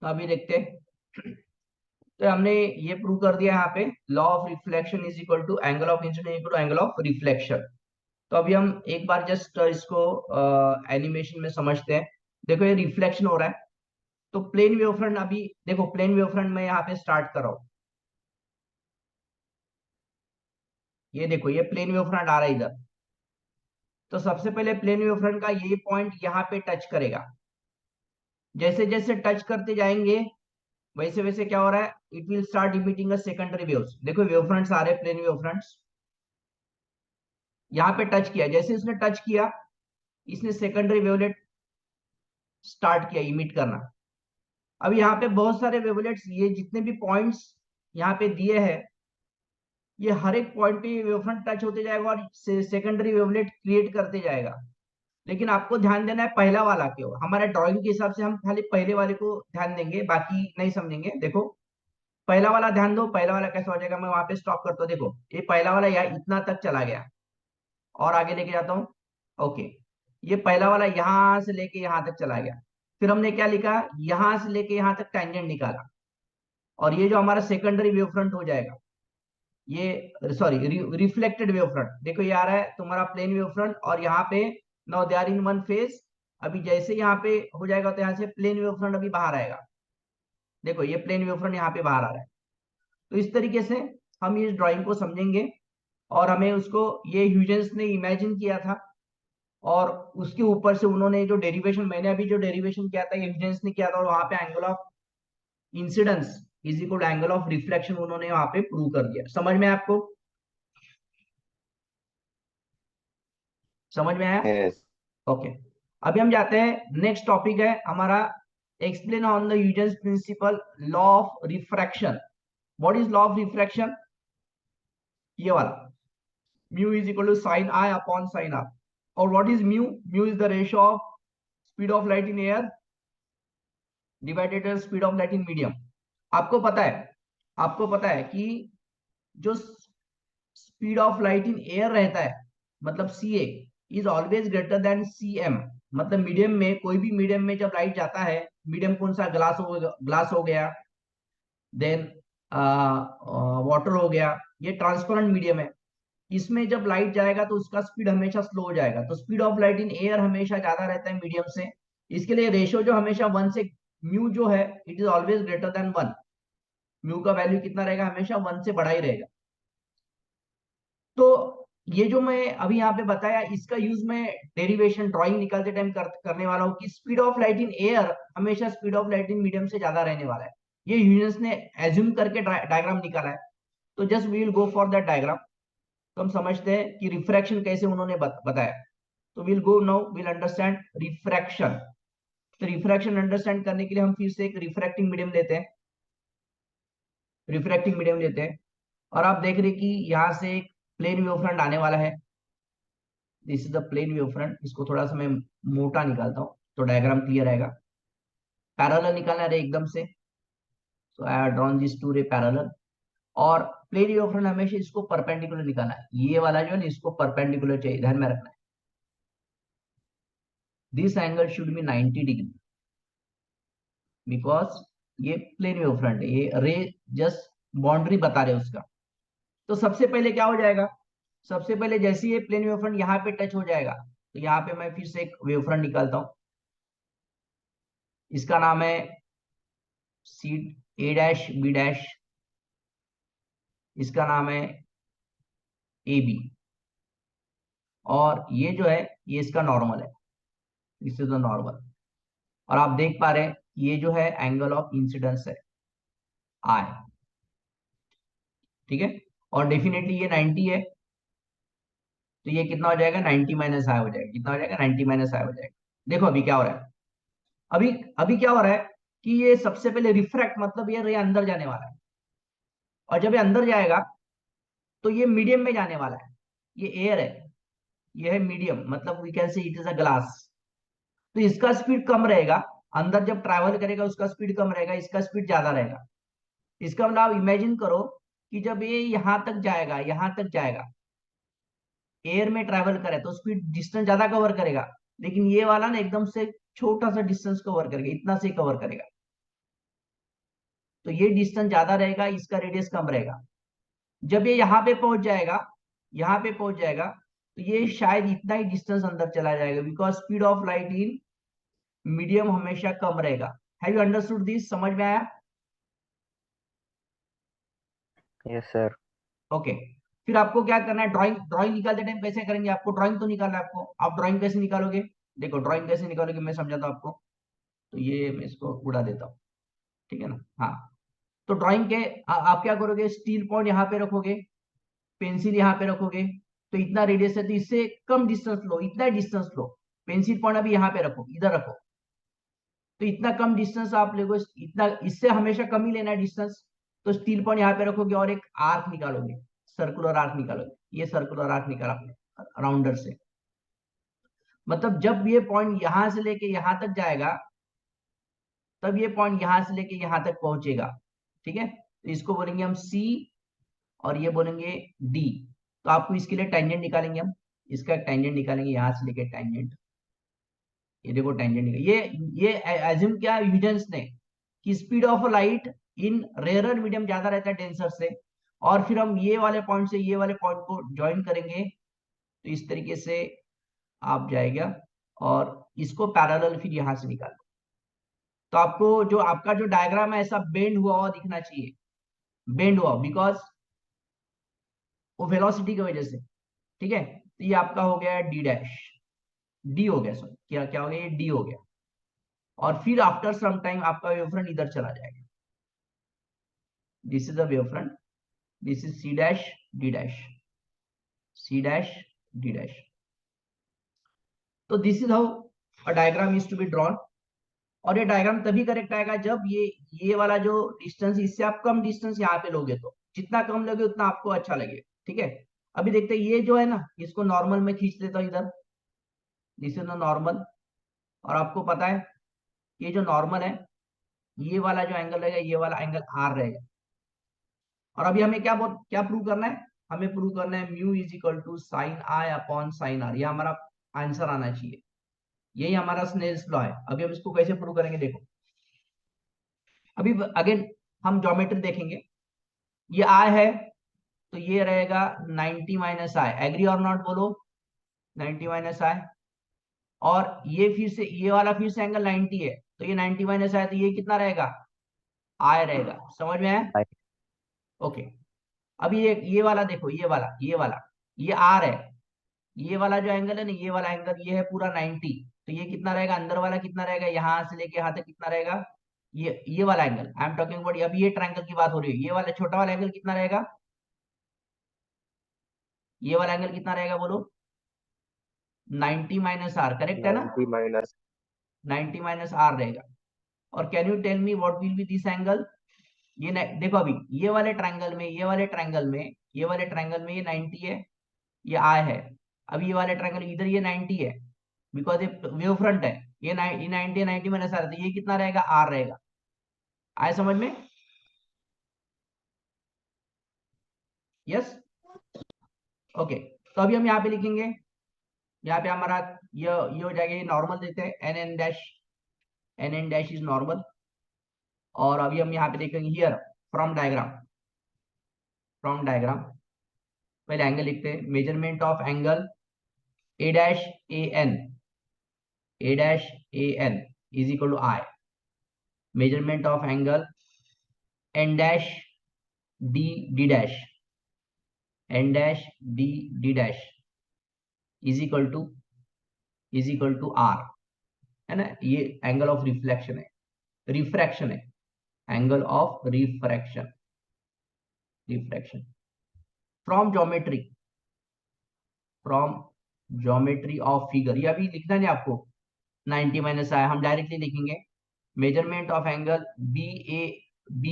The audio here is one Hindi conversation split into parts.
तो अभी देखते हैं। तो हमने ये प्रूव कर दिया यहाँ पे, law of reflection is equal to angle of incidence equal to angle of reflection. तो अभी हम एक बार जस्ट इसको एनिमेशन में समझते हैं। देखो ये रिफ्लेक्शन हो रहा है, तो प्लेन वेवफ्रंट, अभी देखो प्लेन वेवफ्रंट में यहाँ पे स्टार्ट कर रहा हूं। ये देखो ये प्लेन वेवफ्रंट आ रहा है इधर। तो सबसे पहले प्लेन वेवफ्रंट का ये पॉइंट यहाँ पे टच करेगा। जैसे जैसे टच करते जाएंगे वैसे वैसे क्या हो रहा है, it will start emitting a secondary waves. देखो वेवफ्रंट्स आ रहे हैं, प्लेन वेवफ्रंट्स यहाँ पे टच किया। जैसे इसने टच किया, इसने सेकेंडरी वेवलेट स्टार्ट किया इमिट करना। अब यहाँ पे बहुत सारे वेवलेट्स, ये जितने भी पॉइंट्स यहाँ पे दिए हैं, ये हर एक पॉइंट पे वेवफ्रंट टच होते जाएगा और सेकेंडरी वेवलेट क्रिएट करते जाएगा। लेकिन आपको ध्यान देना है पहला वाला क्यों, हमारे ड्राइंग के हिसाब से हम खाली पहले वाले को ध्यान देंगे, बाकी नहीं समझेंगे। देखो पहला वाला ध्यान दो, पहला वाला कैसा हो जाएगा। मैं वहां पे स्टॉप करता हूँ। देखो ये पहला वाला यहाँ इतना तक चला गया, और आगे लेके जाता हूँ। ओके, ये पहला वाला यहां से लेके यहां तक चला गया। फिर हमने क्या लिखा, यहां से लेके यहां तक टेंजेंट निकाला। और ये जो हमारा सेकेंडरी वेव फ्रंट हो जाएगा, ये सॉरी रिफ्लेक्टेड वेव फ्रंट, देखो ये आ रहा है तुम्हारा प्लेन वेव फ्रंट, और यहाँ पे now they are in one phase. अभी जैसे यहाँ पे हो जाएगा तो यहाँ से प्लेन वेव फ्रंट अभी बाहर आएगा। देखो ये प्लेन वेव फ्रंट यहाँ पे बाहर आ रहा है। तो इस तरीके से हम इस ड्राइंग को समझेंगे। और हमें उसको, ये ह्यूजेंस ने इमेजिन किया था, और उसके ऊपर से उन्होंने जो डेरिवेशन, मैंने अभी जो डेरिवेशन किया था ये ह्यूजेंस ने किया था, और वहां पे angle of incidence is equal angle of reflection उन्होंने वहां पे प्रूव कर दिया। समझ में आया आपको? समझ में आया? यस। ओके। अभी हम जाते हैं, नेक्स्ट टॉपिक है हमारा, explain on the Huygens principle, law of refraction. What is law of refraction? ये वाला, mu is equal to sine i upon sine r. और what is mu? Mu is the ratio of speed of light in air divided speed of light in medium. आपको पता है, आपको पता है कि जो speed of light in air रहता है, मतलब C A, is always greater than C M. मतलब मीडियम में, कोई भी मीडियम में जब लाइट जाता है, मीडियम कौन सा, ग्लास हो गया, देन वाटर हो गया, ये ट्रांसपेरेंट मीडियम है। इसमें जब लाइट जाएगा तो उसका स्पीड हमेशा स्लो हो जाएगा। तो speed of light in air हमेशा ज्यादा रहता है मीडियम से। इसके लिए रेशियो जो हमेशा वन से, म्यू जो है it is always greater then one. Mu का वैल्यू कितना रहेगा, हमेशा वन से बड़ा ही रहेगा। तो ये जो मैं अभी यहाँ पे बताया, इसका यूज मैं डेरिवेशन ड्राइंग निकालते टाइम करने वाला हूँ कि speed of light in air हमेशा speed of light in medium से ज्यादा रहने वाला है। ये ह्यूजेंस ने एज्यूम करके डायग्राम निकाला है। तो just we will go for that diagram. तो हम समझते हैं कि रिफ्रैक्शन कैसे उन्होंने बताया। तो will go now, will understand refraction. तो रिफ्रैक्शन अंडरस्टैंड करने के लिए हम फिर से एक रिफ्रैक्टिंग मीडियम लेते हैं, रिफ्रैक्टिंग मीडियम लेते हैं। और आप देख रहे हैं कि यहाँ से एक प्लेन वेव फ्रंट आने वाला है। This is the plane wave front. इसको थोड़ा सा मैं मोटा निकालता हूँ तो डायग्राम क्लियर आएगा। पैरेलल निकालना है एकदम से, so I have drawn this two ray parallel. और प्लेन वेव फ्रंट हमेशा इसको परपेंडिकुलर निकालना है। ये वाला जो है ना, इसको परपेंडिकुलर चाहिए, ध्यान में रखना है। This angle should be 90 degree, because ये प्लेन वेव फ्रंट है, ये रे जस्ट बाउंड्री बता रहे उसका। तो सबसे पहले क्या हो जाएगा, सबसे पहले जैसे ही ये प्लेन वेव फ्रंट यहाँ पे टच हो जाएगा, तो यहाँ पे मैं फिर से एक वेव फ्रंट निकालता हूँ। इसका नाम है सी ए डैश बी डैश, इसका नाम है ए बी। और ये जो है ये इसका नॉर्मल है, दिस इज द नॉर्मल। और आप देख पा रहे हैं ये जो है एंगल ऑफ इंसिडेंस है, आई। ठीक है, और डेफिनेटली ये 90 है। तो ये कितना हो जाएगा, 90 माइनस आई हो जाएगा। कितना हो जाएगा, 90 माइनस आई हो जाएगा। देखो अभी क्या हो रहा है, अभी अभी क्या हो रहा है कि ये सबसे पहले रिफ्रैक्ट, मतलब ये रे अंदर जाने वाला है। और जब ये अंदर जाएगा तो ये मीडियम में जाने वाला है। ये एयर है, ये है मीडियम, मतलब we can say it is a glass. तो इसका स्पीड कम रहेगा, अंदर जब ट्रैवल करेगा उसका स्पीड कम रहेगा, इसका स्पीड ज्यादा रहेगा। इसका मतलब आप इमेजिन करो कि जब ये यहां तक जाएगा, यहां तक जाएगा, एयर में ट्रैवल करे तो स्पीड डिस्टेंस ज्यादा कवर करेगा। लेकिन ये वाला ना एकदम से छोटा सा डिस्टेंस कवर करेगा, इतना से कवर करेगा। तो ये डिस्टेंस ज्यादा रहेगा, इसका रेडियस कम रहेगा। जब ये यहाँ पे पहुंच जाएगा, यहाँ पे पहुंच जाएगा, तो ये शायद इतना ही डिस्टेंस अंदर चला जाएगा, because speed of light in medium हमेशा कम रहेगा। Have you understood this? समझ में आया? Yes sir. ओके। फिर आपको क्या करना है, ड्राइंग ड्राइंग निकालते टाइम कैसे करेंगे? आपको ड्राइंग तो निकालना है आपको। आप ड्राइंग कैसे निकालोगे? देखो ड्राइंग कैसे निकालोगे मैं समझाता हूं आपको। तो ये मैं इसको उड़ा देता हूँ, ठीक है ना? हाँ, तो ड्राइंग के आप क्या करोगे, स्टील पॉइंट यहाँ पे रखोगे, पेंसिल यहाँ पे रखोगे, तो इतना रेडियस है तो इससे कम डिस्टेंस लो, इतना डिस्टेंस लो। पेंसिल पॉइंट अभी यहाँ पे रखो, इधर रखो, तो इतना कम डिस्टेंस आप लोगों, इतना, इससे हमेशा कम ही लेना है डिस्टेंस। तो स्टील पॉइंट यहाँ पे रखोगे और एक आर्क निकालोगे, सर्कुलर आर्क निकालोगे। ये सर्कुलर आर्क निकाला आपने राउंडर से। मतलब जब ये पॉइंट यहां से लेके यहां तक जाएगा, तब ये पॉइंट यहां से लेके यहां तक पहुंचेगा, ठीक है? तो इसको बोलेंगे हम सी, और ये बोलेंगे डी। तो आपको इसके लिए टेंजेंट निकालेंगे हम, इसका टेंजेंट निकालेंगे यहां से लेके टेंजेंट। ये देखो टेंजेंट निकल, ये एज्यूम किया ह्यूजेंस ने कि speed of light in rarer medium ज्यादा रहता है डेंसर से, और फिर हम ये वाले पॉइंट से ये वाले पॉइंट को ज्वाइन करेंगे, तो इस तरीके से आप जाएगा, और इसको पैरेलल फिर यहां से निकालो। तो आपको जो आपका जो डायग्राम है ऐसा बेंड हुआ हुआ दिखना चाहिए, बेंड हुआ, बिकॉज वो वेलोसिटी की वजह से, ठीक है? तो ये आपका हो गया डी डैश, डी हो गया, सॉरी, क्या क्या हो गया, ये डी हो गया। और फिर आफ्टर सम टाइम आपका वेव फ्रंट इधर चला जाएगा। This is the wave front, this is C dash D dash, C dash D dash. तो this is how a diagram is to be drawn. और ये डायग्राम तभी करेक्ट आएगा जब ये वाला जो डिस्टेंस, इससे आप कम डिस्टेंस यहाँ पे लोगे, तो जितना कम लोगे उतना आपको अच्छा लगेगा, ठीक है? अभी देखते हैं, ये जो है ना, इसको नॉर्मल में खींच देता हूँ इधर, दिस इज नॉर्मल। और आपको पता है ये जो नॉर्मल है, ये वाला जो एंगल रहेगा, ये वाला एंगल आर रहेगा। और अभी हमें क्या प्रूव करना है? हमें प्रूव करना है mu is equal to sine i upon sine r. ये हमारा आंसर आना चाहिए, यही हमारा स्नेल्स लॉ है। अभी हम इसको कैसे प्रूव करेंगे देखो। अभी अगेन हम ज्योमेट्री देखेंगे। ये आई है, तो ये रहेगा 90 माइनस आई, एग्री और नॉट बोलो? 90 माइनस आई। और ये फिर से, ये वाला फिर से एंगल 90 है, तो ये 90 माइनस आई, तो ये कितना रहेगा? आई रहेगा। समझ में आया? ओके। अभी ये वाला देखो, ये आर है। ये वाला जो एंगल है ना, ये वाला एंगल, ये है पूरा 90, तो ये कितना रहेगा? अंदर वाला कितना रहेगा, यहां से लेके यहां तक कितना रहेगा? ये वाला angle I am talking about, अभी ये ट्रायंगल की बात हो रही है, ये वाला छोटा वाला एंगल कितना रहेगा? ये वाला एंगल कितना रहेगा बोलो? 90 माइनस आर, करेक्ट है ना? 90 माइनस 90 माइनस आर रहेगा। और can you tell me what will be this angle? देखो अभी ये वाले ट्रायंगल में, ये 90 है, ये आई है। अभी ये वाले ट्रायंगल इधर ये 90 है, बिकॉज ये वेव फ्रंट है। ये 90 90 माइनस आर, तो ये कितना रहेगा? आर रहेगा। आए समझ में? यस। ओके। तो अभी हम यहाँ पे लिखेंगे, यहाँ पे हमारा ये हो जाएगा, ये नॉर्मल देते हैं, N N dash, N N dash is normal. और अभी हम यहाँ पे देखेंगे here, from diagram, from diagram पहले एंगल लिखते हैं। Measurement of angle A dash A N, A dash A N is equal to i. Measurement of angle N dash D D dash, N dash D D dash is equal to r, है ना? ये एंगल ऑफ रिफ्लेक्शन है, रिफ्रैक्शन है, angle of refraction, refraction. From geometry, from geometry of figure, ये अभी लिखना नहीं आपको 90 माइनस आया, हम डायरेक्टली लिखेंगे। Measurement of angle B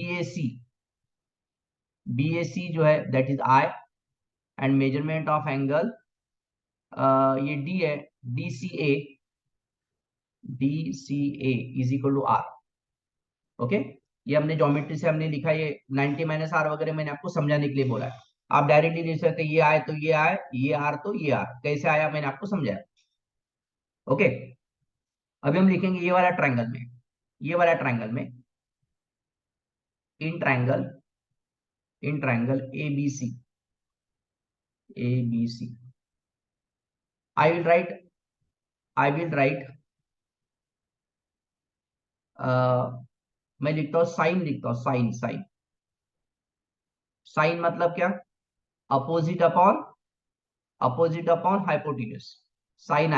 A C, B A C जो है that is I, and measurement of angle ये डी है, D C A, D C A is equal to R. Okay. ये हमने ज्योमेट्री से हमने लिखा, ये 90 माइनस आर वगैरह मैंने आपको समझाने के लिए बोला है। आप डायरेक्टली लिख सकते ये आए तो ये आए, ये आर तो ये आर, कैसे आया मैंने आपको समझाया। ओके। अभी हम लिखेंगे ये वाला ट्रायंगल में, ये वाला ट्रायंगल में in triangle ABC, I will write I will write मैं लिखता हूँ साइन, लिखता हूँ साइन। साइन साइन मतलब क्या? Opposite upon hypotenuse. साइन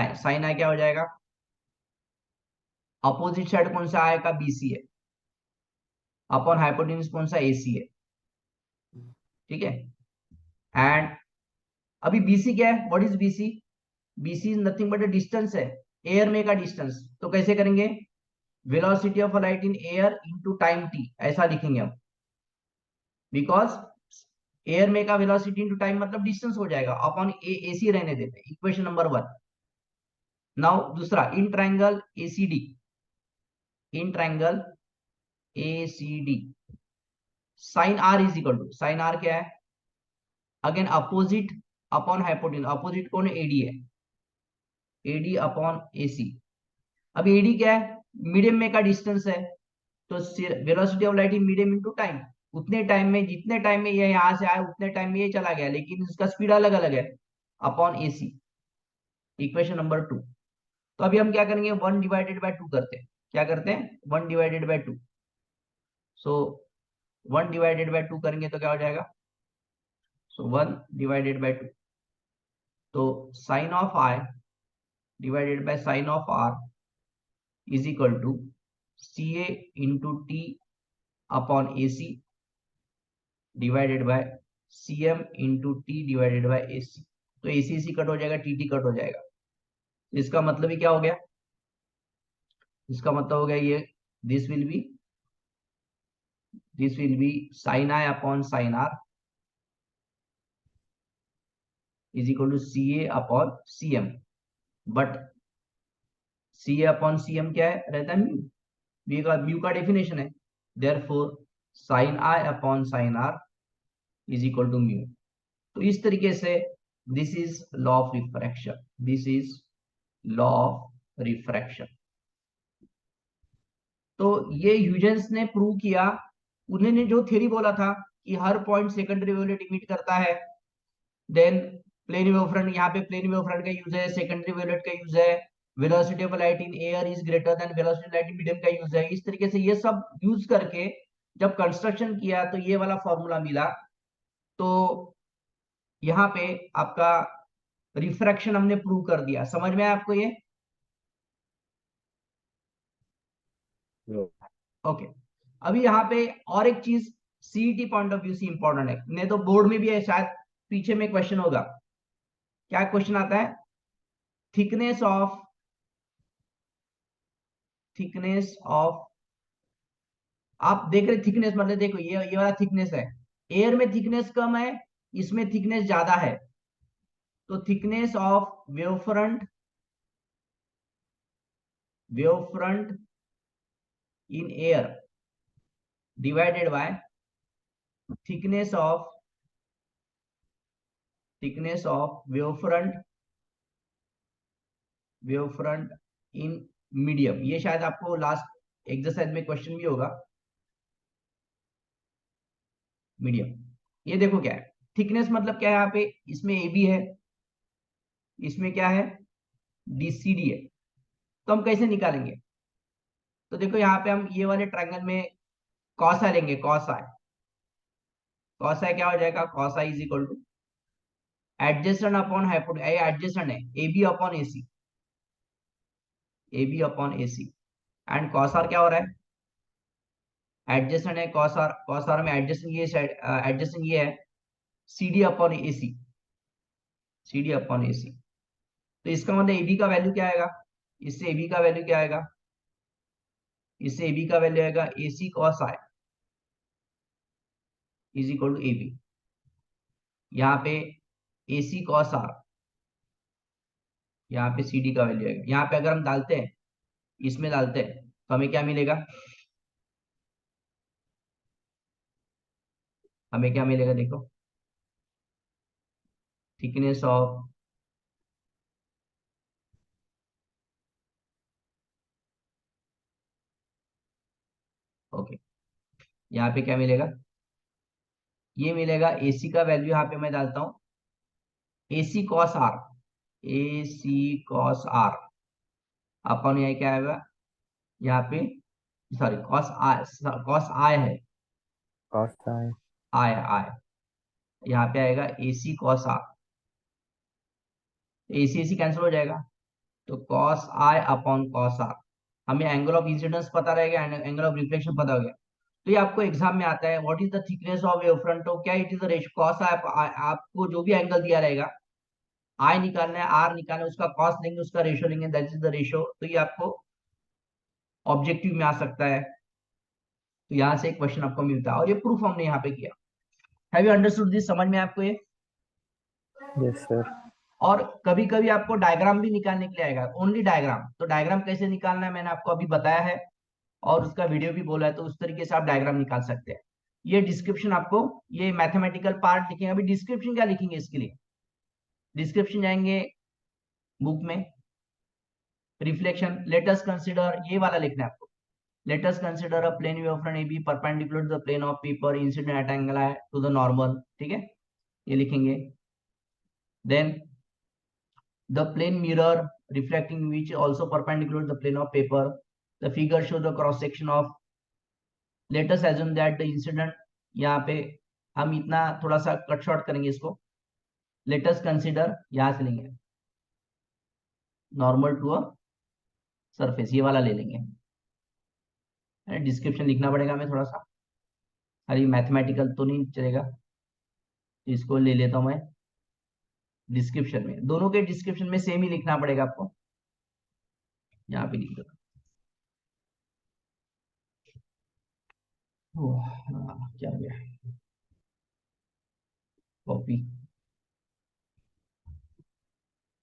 आई क्या हो जाएगा? अपोजिट साइड कौन सा आएगा? BC है। अपॉन हाइपोटेन्यूज कौन सा? AC है। ठीक है। एंड अभी BC क्या है? What is BC? BC is nothing but a distance है, एयर में का डिस्टेंस। तो कैसे करेंगे? Velocity of light in air into time t, ऐसा लिखेंगे हम। बिकॉज एयर में का वेलोसिटी इनटू टाइम मतलब डिस्टेंस हो जाएगा, अपॉन AC रहने देते। Equation number 1। नाउ दूसरा, in triangle ACD, in triangle ACD sine R is equal to, sine R क्या है? Again opposite upon hypotenuse. Opposite कौन है? AD है। AD upon AC। अब AD क्या है? मीडियम में का डिस्टेंस है। तो velocity of light in medium into time, उतने टाइम में, जितने टाइम में ये यहां से आया उतने टाइम में ये चला गया, लेकिन इसका स्पीड अलग अलग है, अपॉन AC। Equation number 2। तो अभी हम क्या करेंगे? 1/2 करते हैं। क्या करते हैं? 1/2। सो 1/2 करेंगे तो क्या हो जाएगा? सो 1/2। तो sine of I divided by sine of R is equal to CA into T upon AC divided by CM into T divided by AC। तो AC कट हो जाएगा, TT कट हो जाएगा। इसका मतलब ही क्या हो गया? इसका मतलब हो गया ये, this will be sine I upon sine R is equal to CA upon CM। But CA upon CM क्या है? रहता है म्यू। म्यू का डेफिनेशन है। Therefore sine I upon sine R is equal to mu. तो इस तरीके से this is law of refraction, this is law of refraction. तो ये ह्यूजेंस ने प्रूव किया। उन्होंने जो थ्योरी बोला था कि हर पॉइंट सेकेंडरी वेवलेट इमिट करता है, देन प्लेन वेवफ्रंट, यहाँ पे प्लेन वेवफ्रंट का यूज है, सेकेंडरी वेवलेट का यूज है, velocity of light in air is greater than velocity light in medium का यूज है। इस तरीके से ये सब यूज करके जब कंस्ट्रक्शन किया तो ये वाला फॉर्मूला मिला। तो यहाँ पे आपका रिफ्रैक्शन हमने प्रूव कर दिया। समझ में आया आपको ये? ओके। अभी यहाँ पे और एक चीज सीईटी पॉइंट ऑफ व्यू से इंपॉर्टेंट है, नहीं तो बोर्ड में भी है, शायद पीछे में क्वेश्चन होगा। क्या क्वेश्चन आता है? थिकनेस ऑफ आप देख रहे थिकनेस मतलब देखो ये वाला थिकनेस है, एयर में थिकनेस कम है, इसमें थिकनेस ज्यादा है। तो thickness of wave front in air divided by thickness of wave front in medium. ये शायद आपको लास्ट एक्सरसाइज में क्वेश्चन भी होगा। मीडियम, ये देखो क्या है थिकनेस मतलब क्या है? यहाँ पे इसमें AB है, इसमें क्या है? DCD है। तो हम कैसे निकालेंगे? तो देखो यहाँ पे हम ये वाले ट्रायंगल में कॉसा लेंगे। कॉसा क्या हो जाएगा? Cos A is equal to adjacent upon hypotenuse, adjacent है AB upon AC, and cos R क्या हो रहा है? एडजेसेंट है कॉस आर में एडजेसेंट ये साइड, एडजेसेंट ये है CD अपॉन AC, तो इसका मतलब AB का वैल्यू क्या आएगा? इससे AB का वैल्यू क्या आएगा? इससे AB का वैल्यू आएगा AC cos I is equal to AB। यहाँ पे AC कॉस R, यहाँ पे CD का वैल्यू आएगा। यहाँ पे अगर हम डालते हैं, इसमें डालते हैं, तो हमें क्या मिलेगा? हमें क्या मिलेगा देखो, थिकनेस ऑफ ओके यहाँ पे क्या मिलेगा, ये मिलेगा AC का वैल्यू यहाँ पे मैं डालता हूँ AC cos R, AC cos R अपन यहाँ क्या आएगा, यहाँ पे सॉरी कॉस आई है, कॉस आई। आय यहाँ पे आएगा AC cos R, AC AC cancel हो जाएगा, तो cos I upon cos R। हमें एंगल ऑफ इंसिडेंस पता रहेगा, एंगल ऑफ रिफ्लेक्शन पता हो गया। तो ये आपको एग्जाम में आता है, what is the thickness of wave front, तो क्या it is the ratio cos I, आपको जो भी एंगल दिया रहेगा I निकालना है, R निकालना है, उसका cos लेंगे, उसका रेशियो लेंगे, दैट इज द रेशियो। तो ये आपको ऑब्जेक्टिव में आ सकता है, तो यहाँ से एक क्वेश्चन आपको मिलता है, और ये प्रूफ हमने यहाँ पे किया। हैव यू अंडरस्टूड दिस, समझ में आपको ये? Yes sir. और कभी कभी आपको डायग्राम भी निकालने के लिए आएगा, ओनली डायग्राम। तो डायग्राम कैसे निकालना है मैंने आपको अभी बताया है, और उसका वीडियो भी बोला है, तो उस तरीके से आप डायग्राम निकाल सकते हैं। ये डिस्क्रिप्शन आपको, ये मैथमेटिकल पार्ट लिखेंगे, अभी डिस्क्रिप्शन क्या लिखेंगे इसके लिए, डिस्क्रिप्शन जाएंगे बुक में, रिफ्लेक्शन, लेटस कंसिडर, ये वाला लिखना है आपको। Let's consider a plane wave front AB perpendicular to the plane of paper incident at angle है टू द नॉर्मल, ठीक है, ये लिखेंगे। Then the plane mirror reflecting which also perpendicular to the plane of paper, the figure shows the cross section of, let us assume that the incident, यहाँ पे हम इतना थोड़ा सा कट शॉर्ट करेंगे इसको, let us consider, यहाँ से लेंगे नॉर्मल टू अ सरफेस, ये वाला ले लेंगे। डिस्क्रिप्शन लिखना पड़ेगा हमें थोड़ा सा, अरे मैथमेटिकल तो नहीं चलेगा, इसको ले लेता हूं मैं डिस्क्रिप्शन में, दोनों के डिस्क्रिप्शन में सेम ही लिखना पड़ेगा आपको, यहाँ पे लिख दो। क्या हो गया, कॉपी,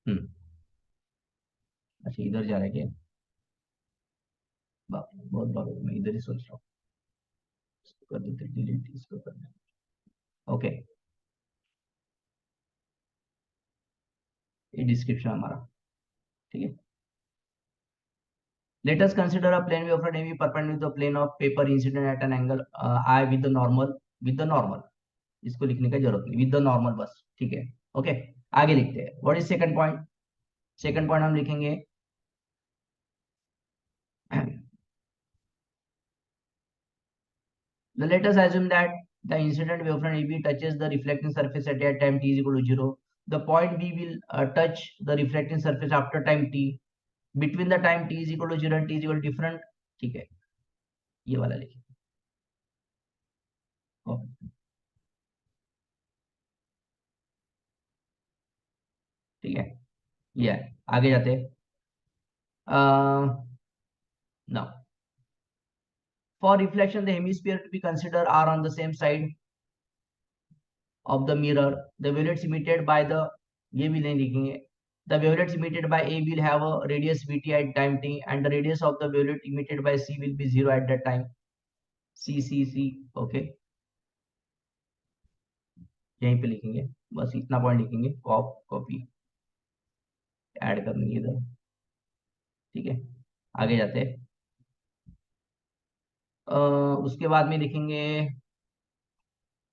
हम्म, अच्छा इधर जा रहा है क्या, बाप रे, बहुत बार मैं इधर ही सोच रहा हूँ, इसको कर देते डिलीट, इसको कर देते, ओके, ये डिस्क्रिप्शन हमारा, ठीक है। Let us consider a plane wave front AB perpendicular to the plane of paper incident at an angle I with the normal, with the normal, इसको लिखने का जरूरत नहीं, with the normal बस, ठीक है, ओके। आगे लिखते हैं, what is second point, second point हम लिखेंगे let us assume that the incident wavefront AB touches the reflecting surface at a time t is equal to 0. The point B will touch the reflecting surface after time t. Between the time t is equal to 0 and t is equal to different, ठीक है, ये वाला लिखिए, ठीक है, ये है। आगे जाते हैं, now for reflection the hemisphere to be considered are on the same side of the mirror, the wavelets emitted by the, ये भी नहीं लिखेंगे, the wavelets emitted by A will have a radius VT at time t and the radius of the wavelet emitted by C will be 0 at that time, C, okay, यहीं पे लिखेंगे, बस इतना पॉइंट लिखेंगे, कॉपी ऐड कर देंगे इधर, ठीक है। आगे जाते हैं, उसके बाद में लिखेंगे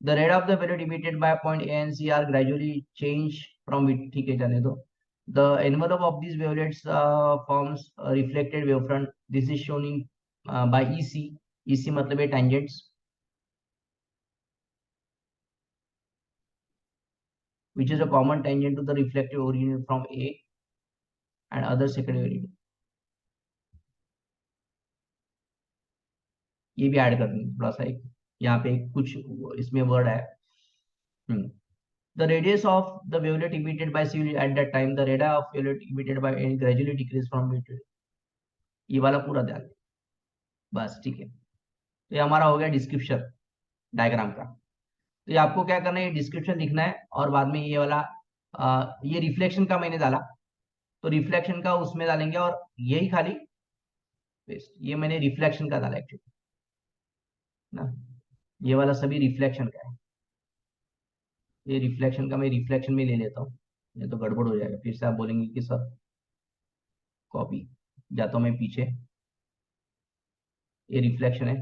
the rate of the wavelet emitted by point A and C are gradually change from it, ठीक है, जाने दो। The envelope of these wavelets forms a reflected wavefront. This is shown in by EC. EC मतलब है tangents, which is a common tangent to the reflective origin from A and other secondary origin. ये भी ऐड कर देंगे थोड़ा सा, एक यहाँ पे कुछ इसमें वर्ड है, The radius of the wavelet emitted by C at that time, the radii of wavelet emitted by A gradually decrease from it. ये वाला पूरा ध्यान दें, बस ठीक है। तो ये हमारा हो गया डिस्क्रिप्शन डायग्राम का। तो ये आपको क्या करना है, ये डिस्क्रिप्शन लिखना है, और बाद में ये वाला ये रिफ्लेक्शन का मैंने डाला, तो रिफ्लेक्शन का उसमें डालेंगे, और यही खाली पेस्ट, ये मैंने रिफ्लेक्शन का डाला एक्चुअली ना, ये वाला सभी रिफ्लेक्शन का है, ये रिफ्लेक्शन का मैं रिफ्लेक्शन में ले लेता हूँ, ये तो गड़बड़ हो जाएगा, फिर से आप बोलेंगे कि सर कॉपी, जाता हूँ मैं पीछे, ये रिफ्लेक्शन है,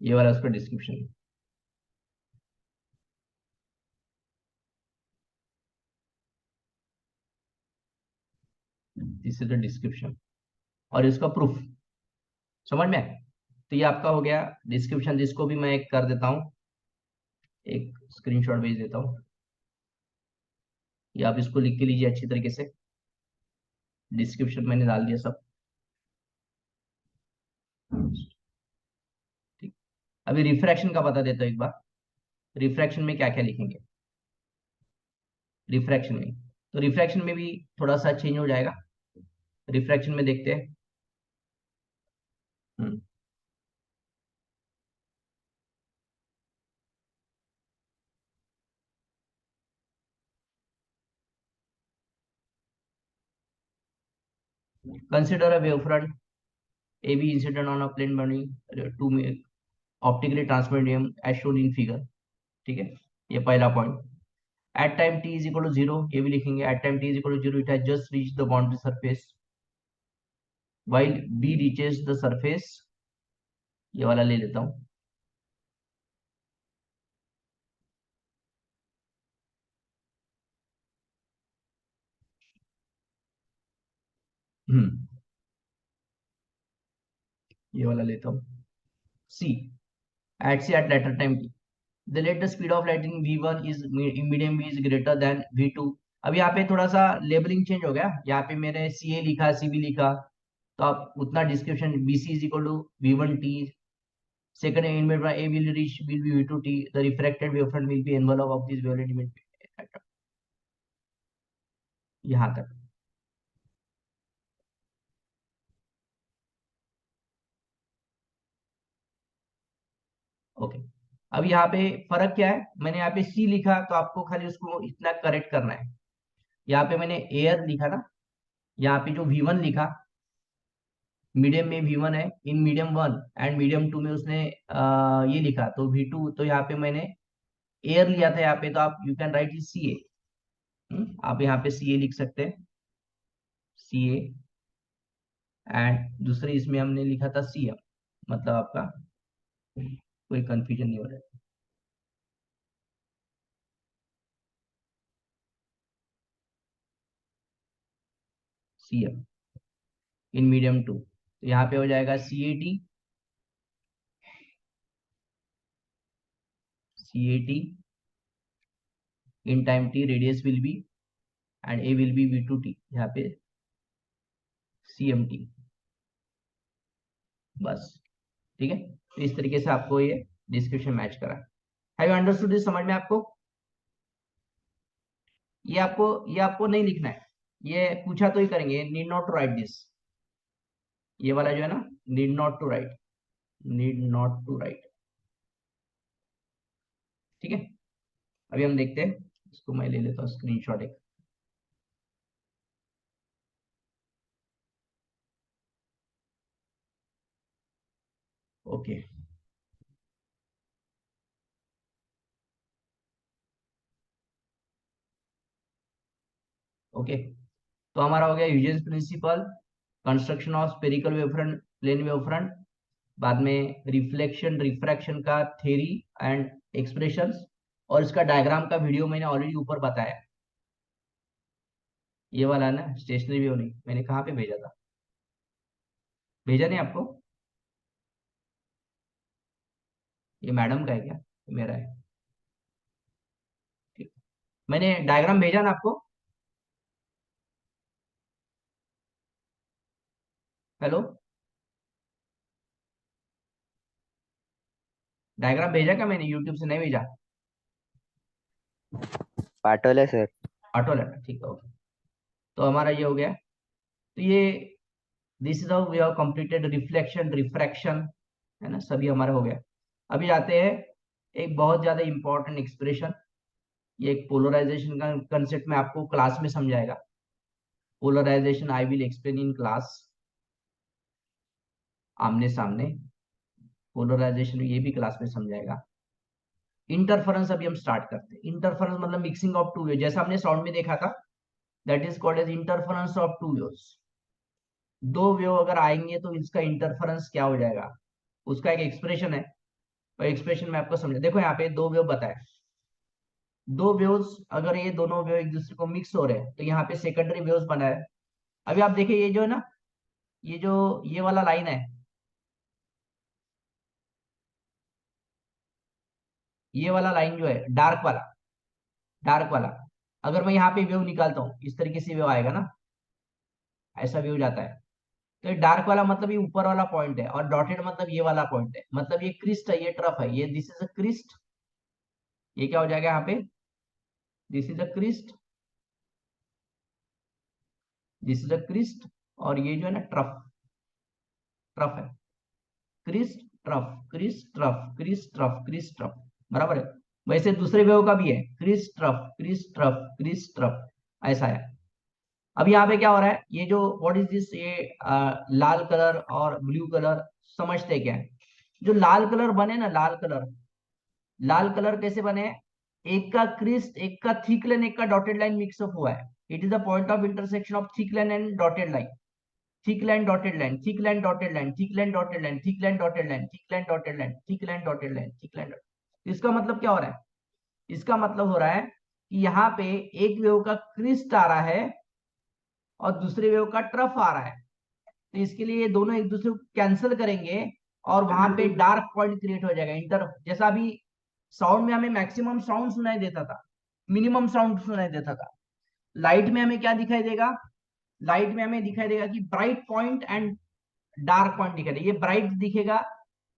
ये वाला उसका description, this is the description और इसका प्रूफ। समझ में आया? तो ये आपका हो गया डिस्क्रिप्शन, जिसको भी मैं एक कर देता हूँ, एक स्क्रीनशॉट भेज देता हूँ। ये आप इसको लिख के लीजिए अच्छी तरीके से, डिस्क्रिप्शन मैंने डाल दिया सब। ठीक, अभी रिफ्रैक्शन का बता देता हूँ एक बार। रिफ्रैक्शन में क्या क्या लिखेंगे, रिफ्रैक्शन में, तो रिफ्रैक्शन में भी थोड़ा सा चेंज हो जाएगा। रिफ्रैक्शन में देखते हैं। Consider a wavefront AB incident on a plane burning to make optically transparent medium as shown in figure। ठीक है, ये पहला point. At time t is equal to 0, ये भी लिखेंगे। At time t is equal to 0 it has just reach the boundary surface while b reaches the surface. ये वाला ले लेता हूँ। ये वाला लेता हूँ। c at later time t, the let the speed of light in v1 is medium v is greater than v2। अब यहाँ पे थोड़ा सा लेबलिंग चेंज हो गया, यहाँ पे मैंने ca लिखा, cb लिखा, तो आप उतना description bc is equal to v1t, second element by a will reach will be v2t, the refracted wavefront will be envelope of this violet element, यहाँ तक। ओके, अब यहाँ पे फर्क क्या है, मैंने यहाँ पे सी लिखा तो आपको खाली उसको इतना करेक्ट करना है। यहाँ पे मैंने एयर लिखा ना, यहाँ पे जो V1 लिखा, मीडियम में V1 है, इन मीडियम 1 एंड मीडियम 2 में उसने ये लिखा तो V2, तो यहाँ पे मैंने एयर लिया था यहाँ पे, तो आप you can write is CA। आप यहाँ पे CA लिख सकते हैं, CA। एंड दूसरे इसमें हमने लिखा था CM, मतलब आपका कोई कंफ्यूजन नहीं हो रहा है। CM इन मीडियम 2, तो यहाँ पे हो जाएगा CAT, CAT in time t radius will be and A will be V2t, यहाँ पे CMT। बस, ठीक है, तो इस तरीके से आपको ये डिस्क्रिप्शन मैच करा। Have you understood this? समझ में आपको? ये आपको नहीं लिखना है, ये पूछा तो ही करेंगे। Need not to write this, ये वाला जो है ना, need not to write, need not to write. ठीक है, अभी हम देखते हैं, इसको मैं ले लेता हूँ स्क्रीनशॉट एक। ओके, ओके, तो हमारा हो गया Huygens principle, construction of spherical wavefront, plane wavefront, बाद में रिफ्लेक्शन रिफ्रैक्शन का थ्योरी एंड एक्सप्रेशंस, और इसका डायग्राम का वीडियो मैंने ऑलरेडी ऊपर बताया। ये वाला है ना स्टेशनरी व्यू, नहीं मैंने कहाँ पे भेजा था, भेजा नहीं आपको? ये मैडम का है क्या, ये मेरा है? ठीक, मैंने डायग्राम भेजा ना आपको? हेलो, डायग्राम भेजा क्या मैंने, यूट्यूब से नहीं भेजा? पाठवले सर। ऑटो लेटर, ठीक है, ओके। तो हमारा ये हो गया, तो ये this is how we have completed reflection refraction, है ना, सभी हमारा हो गया। अभी आते हैं एक बहुत ज्यादा इंपॉर्टेंट एक्सप्रेशन, ये एक पोलराइजेशन का कंसेप्ट में आपको क्लास में समझाएगा। Polarisation I will explain in class, आमने सामने। पोलराइजेशन ये भी क्लास में समझाएगा। इंटरफेरेंस अभी हम स्टार्ट करते हैं। इंटरफेरेंस मतलब मिक्सिंग ऑफ टू वेव्स, जैसा हमने साउंड में देखा था, that is called as interference of two waves. दो वेव अगर आएंगे तो इसका इंटरफेरेंस क्या हो जाएगा, उसका एक एक्सप्रेशन है, और एक्सप्रेशन में आपको समझा। देखो यहाँ पे दो वेव बताए, दो वेव्स अगर ये दोनों वेव एक दूसरे को मिक्स हो रहे हैं तो यहाँ पे सेकेंडरी वेव्स बना है। अभी आप देखिए ये जो है ना, ये जो ये वाला लाइन है, ये वाला लाइन जो है डार्क वाला, अगर मैं यहाँ पे वेव निकालता हूँ इस तरीके से वेव आएगा ना, ऐसा व्यू जाता है। तो ये डार्क वाला मतलब ये ऊपर वाला पॉइंट है, और डॉटेड मतलब ये वाला पॉइंट है, मतलब ये क्रिस्ट है, ये ट्रफ है, ये दिस इज अ क्रिस्ट। ये क्या हो जाएगा यहाँ पे, this is a crest, this is a crest, और ये जो है ना ट्रफ, ट्रफ है, crest trough, crest trough, crest trough, crest trough, बराबर है। वैसे दूसरे वेव का भी है, crest trough, crest trough, crest trough, ऐसा है। अब यहाँ पे क्या हो रहा है, ये जो व्हाट इज दिस, ये लाल कलर और ब्लू कलर समझते क्या है। जो लाल कलर बने ना, लाल कलर, लाल कलर कैसे बने, एक का क्रिस्ट, एक का थिक लाइन, एक का डॉटेड लाइन मिक्सअप हुआ है। It is the point of intersection of thick line and dotted line, thick line dotted line, thick line dotted line, thick line dotted line, thick line dotted line, thick line dotted line, thick line dotted line, thick line. इसका मतलब क्या हो रहा है, इसका मतलब हो रहा है कि यहाँ पे एक वेव का क्रिस्ट आ रहा है और दूसरे वेव का ट्रफ आ रहा है, तो इसके लिए ये दोनों एक दूसरे को कैंसिल करेंगे और वहां पे डार्क पॉइंट क्रिएट हो जाएगा इंटर। जैसा अभी साउंड में हमें मैक्सिमम साउंड सुनाई देता था, मिनिमम साउंड सुनाई देता था, लाइट में हमें क्या दिखाई देगा, लाइट में हमें दिखाई देगा कि bright point and dark point दिखाई देगा। ये ब्राइट दिखेगा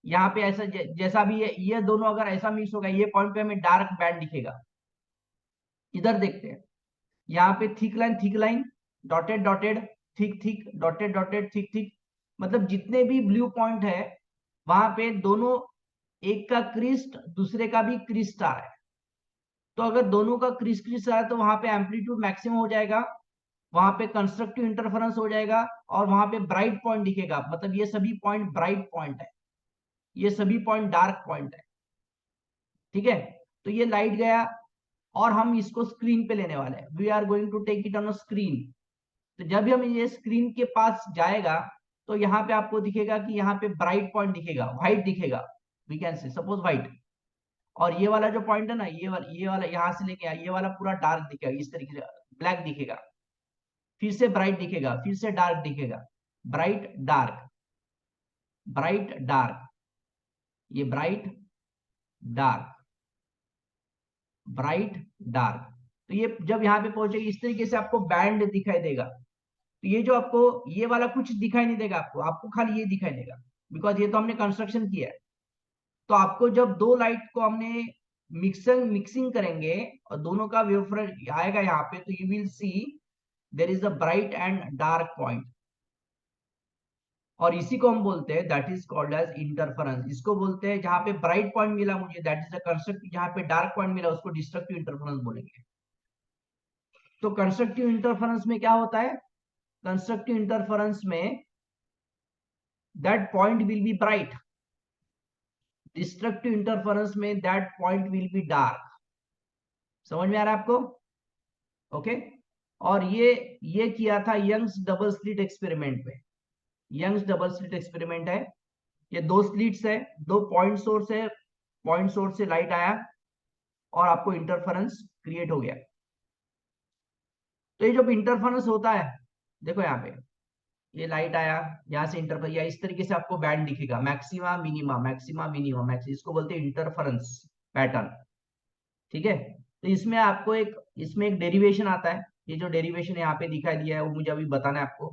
यहाँ पे ऐसा, जैसा भी ये दोनों अगर ऐसा मिक्स होगा, ये पॉइंट पे हमें डार्क बैंड दिखेगा। इधर देखते हैं, यहाँ पे thick line, dotted dotted, thick thick, dotted dotted, thick thick, मतलब जितने भी ब्लू पॉइंट है वहां पे दोनों, एक का क्रिस्ट दूसरे का भी क्रिस्ट आ रहा है। तो अगर दोनों का क्रिस्ट क्रिस्ट आ रहा है तो वहां पे एम्पलीट्यूड मैक्सिमम हो जाएगा, वहां पे कंस्ट्रक्टिव इंटरफेरेंस हो जाएगा, और वहां पे ब्राइट पॉइंट दिखेगा, मतलब ये सभी पॉइंट ब्राइट पॉइंट है, ये सभी पॉइंट डार्क पॉइंट है। ठीक है, तो ये लाइट गया और हम इसको स्क्रीन पे लेने वाले हैं, we are going to take it on a screen. तो जब भी हम ये स्क्रीन के पास जाएगा तो यहाँ पे आपको दिखेगा कि यहाँ पे ब्राइट पॉइंट दिखेगा, व्हाइट दिखेगा, we can say suppose white. और ये वाला जो पॉइंट है ना, ये वाला यहाँ से लेके ये वाला पूरा डार्क दिखेगा, इस तरीके से ब्लैक दिखेगा, फिर से ब्राइट दिखेगा, फिर से डार्क दिखेगा, ब्राइट डार्क, ब्राइट डार्क, ये ब्राइट डार्क, ब्राइट डार्क। तो ये जब यहाँ पे पहुंचेगी इस तरीके से आपको बैंड दिखाई देगा। तो ये जो आपको, ये वाला कुछ दिखाई नहीं देगा आपको, आपको खाली ये दिखाई देगा, बिकॉज ये तो हमने कंस्ट्रक्शन किया है। तो आपको जब दो लाइट को हमने मिक्सिंग मिक्सिंग करेंगे और दोनों का वेवफ्रंट आएगा यहाँ पे, तो you will see there is a bright and dark point, और इसी को हम बोलते हैं, that is called as interference. इसको बोलते हैं, जहां पे ब्राइट पॉइंट मिला मुझे दैट इज अ कंस्ट्रक्टिव, जहां पे डार्क पॉइंट मिला उसको डिस्ट्रक्टिव इंटरफेरेंस बोलेंगे। तो कंस्ट्रक्टिव इंटरफेरेंस में क्या होता है, कंस्ट्रक्टिव इंटरफेरेंस में that point will be bright, destructive interference में that point will be dark. समझ में आ रहा है आपको, ओके। और ये किया था यंग्स डबल स्लिट एक्सपेरिमेंट में, यंग्स डबल स्लिट एक्सपेरिमेंट है, ये दो स्लिट्स है, दो पॉइंट सोर्स है, पॉइंट सोर्स से लाइट आया और आपको इंटरफेरेंस क्रिएट हो गया। तो ये जब इंटरफेरेंस होता है, देखो यहाँ पे ये लाइट आया, यहाँ से इंटरफेरेंस, या इस तरीके से आपको बैंड दिखेगा, maxima minima, maxima minima, maxima, इसको बोलते हैं इंटरफेरेंस पैटर्न। ठीक है, तो इसमें आपको एक, इसमें एक डेरिवेशन आता है, ये जो डेरिवेशन यहाँ पे दिखाई दिया है वो मुझे अभी बताना है आपको।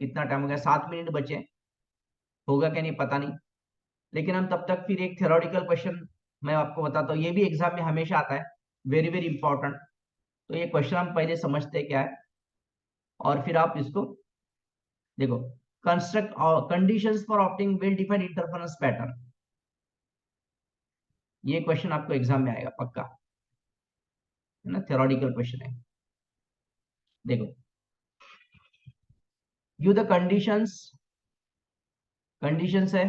कितना टाइम हो गया, 7 मिनट बचे, होगा क्या नहीं पता नहीं, लेकिन हम तब तक फिर एक थ्योरेटिकल क्वेश्चन मैं आपको बताता हूँ, ये भी एग्जाम में हमेशा आता है, वेरी वेरी इंपॉर्टेंट। तो ये क्वेश्चन हम पहले समझते हैं क्या है, और फिर आप इसको देखो, construct conditions for opting well defined interference pattern, ये क्वेश्चन आपको एग्जाम में आएगा पक्का, है ना, थ्योरेटिकल क्वेश्चन है। देखो, यू द कंडीशंस, कंडीशंस है,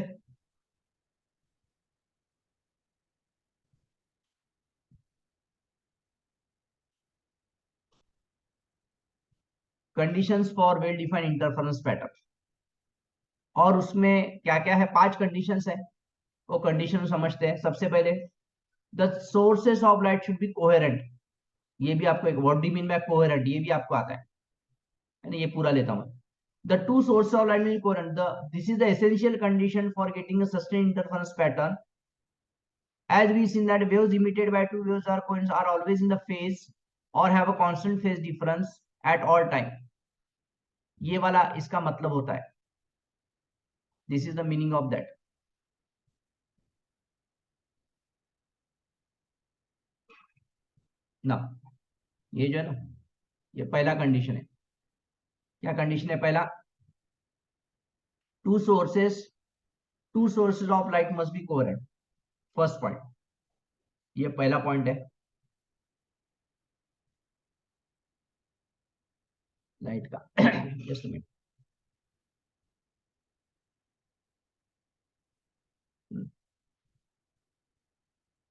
conditions for well defined interference pattern. और उसमें क्या क्या है, 5 कंडीशंस है, वो कंडीशन समझते हैं। सबसे पहले the sources of light should be coherent, ये भी आपको एक what do mean by coherent, ये भी आपको आता है ना, ये पूरा लेता हूं। The two source of light mean coherent, the this is the essential condition for getting a sustain interference pattern, as we seen that waves emitted by two waves or coins are always in the phase or have a constant phase difference at all time, ये वाला इसका मतलब होता है, this is the meaning of that. ना ये जो है ना, ये पहला कंडीशन है। क्या कंडीशन है पहला? Two sources of light must be coherent, first point, ये पहला पॉइंट है लाइट का। जस्ट मिनट,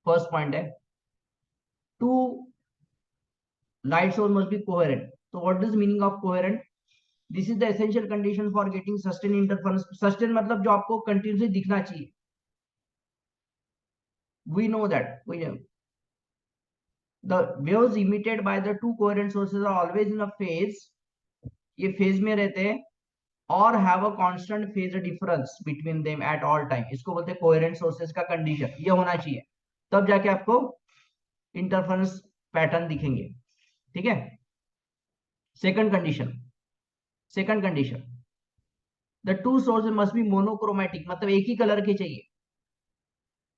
फर्स्ट पॉइंट है two light source must be coherent. तो what is meaning of coherent? This is the essential condition for getting sustain interference, sustain मतलब जो आपको कंटिन्यूसली दिखना चाहिए, we know that the waves emitted by the two coherent sources are always in a phase, ये फेज में रहते हैं, और have a constant phase difference between them at all time, इसको बोलते हैं कोहेरेंट सोर्सेज का कंडीशन, ये होना चाहिए, तब जाके आपको इंटरफेरेंस पैटर्न दिखेंगे। ठीक है। Second condition, the two sources must be monochromatic, मतलब एक ही कलर के चाहिए,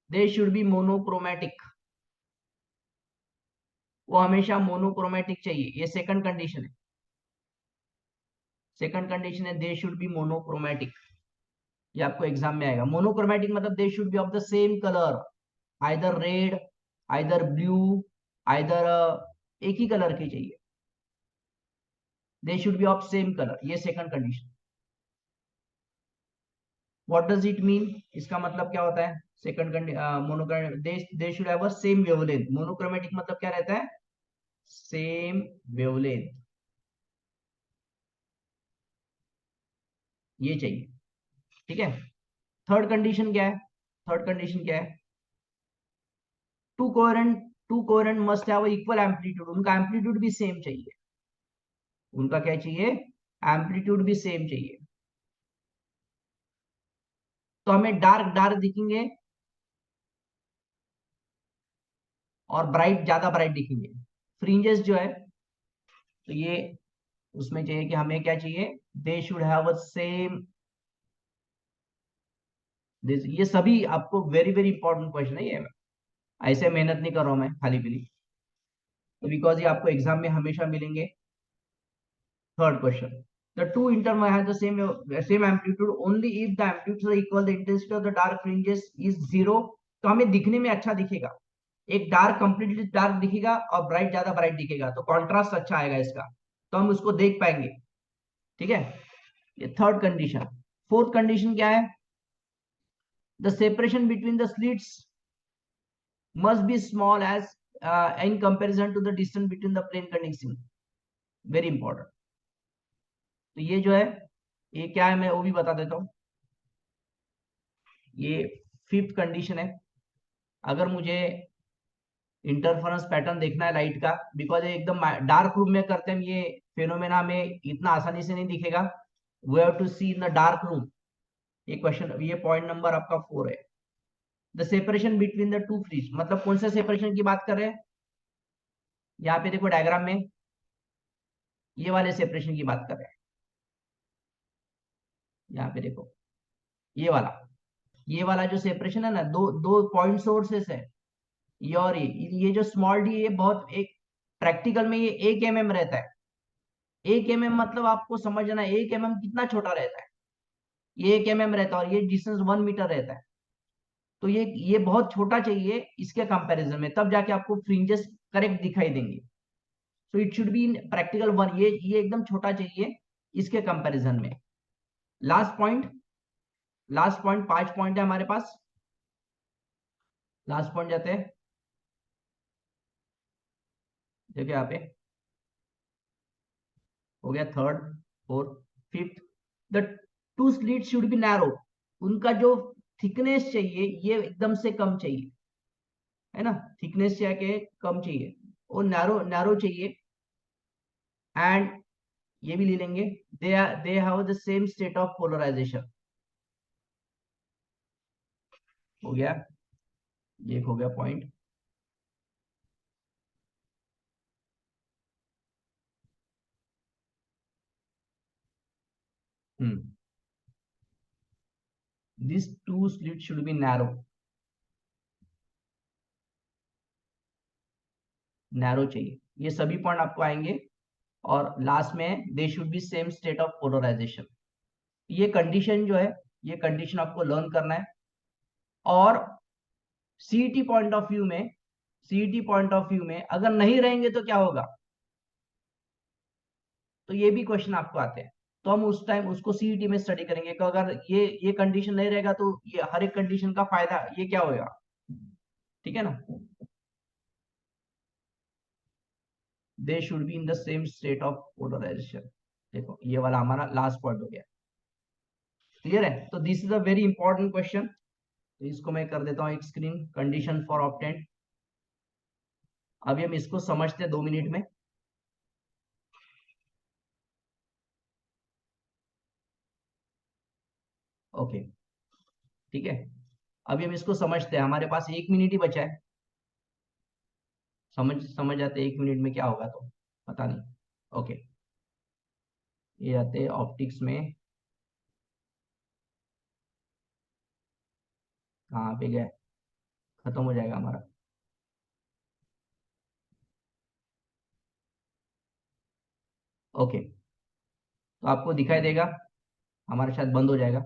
दे शुड बी मोनोक्रोमेटिक, वो हमेशा मोनोक्रोमेटिक चाहिए, ये सेकंड कंडीशन है। सेकंड कंडीशन है दे शुड बी मोनोक्रोमेटिक, ये आपको एग्जाम में आएगा। मोनोक्रोमेटिक मतलब they should be of the same colour, either red, either blue, either एक ही कलर के चाहिए, they should be of same colour, ये second condition. What does it mean? इसका मतलब क्या होता है? Second monochromatic they should have a same wavelength, monochromatic मतलब क्या रहता है? सेम वेवलेंथ, ये चाहिए। ठीक है। थर्ड कंडीशन क्या है? थर्ड कंडीशन क्या है? To coherent must have equal amplitude, उनका एम्पलीट्यूड भी सेम चाहिए, उनका क्या चाहिए? एम्पलीट्यूड भी सेम चाहिए। तो हमें डार्क डार्क दिखेंगे और ब्राइट ज्यादा ब्राइट दिखेंगे। फ्रिंजेस जो है, तो ये उसमें चाहिए कि हमें क्या चाहिए? They should have a same, ये सभी आपको वेरी वेरी इंपॉर्टेंट क्वेश्चन है ये, ऐसे मेहनत नहीं कर रहा हूं मैं खाली पीली, तो बिकॉज ये आपको एग्जाम में हमेशा मिलेंगे। Third question, the two interval has the same amplitude only if the amplitudes are equal, the intensity of the dark fringes is zero, तो हमें दिखने में अच्छा दिखेगा, एक डार्क कंप्लीटली डार्क दिखेगा और ब्राइट ज्यादा ब्राइट दिखेगा, तो कॉन्ट्रास्ट अच्छा आएगा इसका, तो हम उसको देख पाएंगे। ठीक है, ये थर्ड कंडीशन। फोर्थ कंडीशन क्या है? The separation between the slits must be small as in comparison to the distance between the plane condition, very important। तो ये जो है, ये क्या है मैं वो भी बता देता हूं। ये फिफ्थ कंडीशन है, अगर मुझे इंटरफेरेंस पैटर्न देखना है लाइट का, बिकॉज एकदम डार्क रूम में करते हैं ये फेनोमेना में, इतना आसानी से नहीं दिखेगा, we have to see in the dark room. ये क्वेश्चन, ये पॉइंट नंबर आपका 4 है। The separation between the two fringe, मतलब कौन सा सेपरेशन की बात कर रहे हैं? यहाँ पे देखो डायग्राम में, ये वाले सेपरेशन की बात कर रहे हैं, यहाँ पे देखो ये वाला जो सेपरेशन है ना, दो दो पॉइंट सोर्सेस है, ये और ये जो स्मॉल डी, ये बहुत एक प्रैक्टिकल में ये 1 mm रहता है। 1 mm मतलब आपको समझना है 1 mm कितना छोटा रहता है, ये 1 mm रहता है और ये डिस्टेंस 1 मीटर रहता है, तो ये बहुत छोटा चाहिए इसके कंपैरिजन में, तब जाके आपको फ्रिंजेस करेक्ट दिखाई देंगे। So it should be in practical 1, ये एकदम छोटा चाहिए इसके कंपैरिजन में। लास्ट पॉइंट, 5 पॉइंट है हमारे पास, लास्ट पॉइंट जाते हैं, देखिए यहाँ पे हो गया third, fourth, fifth. The two slit should be narrow, उनका जो थिकनेस चाहिए ये एकदम से कम चाहिए, है ना, थिकनेस क्या के कम चाहिए, वो नैरो नैरो चाहिए। एंड ये भी ले लेंगे, they have the same state of polarization. हो गया, ये हो गया point. This two slit should be narrow, narrow चाहिए, ये सभी पॉइंट आपको आएंगे। और लास्ट में they should be same state of polarization, ये कंडीशन जो है, ये कंडीशन आपको लर्न करना है। और सीईटी पॉइंट ऑफ व्यू में, सीईटी पॉइंट ऑफ व्यू में अगर नहीं रहेंगे तो क्या होगा, तो ये भी क्वेश्चन आपको आते हैं, तो हम उस टाइम उसको सीईटी में स्टडी करेंगे कि अगर ये कंडीशन नहीं रहेगा तो ये हर एक कंडीशन का फायदा ये क्या होगा, ठीक है ना। They should be in the same state of polarization. देखो ये वाला हमारा लास्ट पॉइंट हो गया, क्लियर है। तो this is a very important question, तो इसको मैं कर देता हूँ एक स्क्रीन, कंडीशन फॉर ऑप्टेंट। अभी हम इसको समझते हैं 2 मिनट में। ओके, ठीक है, अभी हम इसको समझते हैं, हमारे पास 1 मिनट ही बचा है, समझ समझ जाते 1 मिनट में क्या होगा, तो पता नहीं। ओके, ये आते हैं ऑप्टिक्स में, कहाँ पे गए, खत्म हो जाएगा हमारा। ओके, तो आपको दिखाई देगा, हमारा शायद बंद हो जाएगा।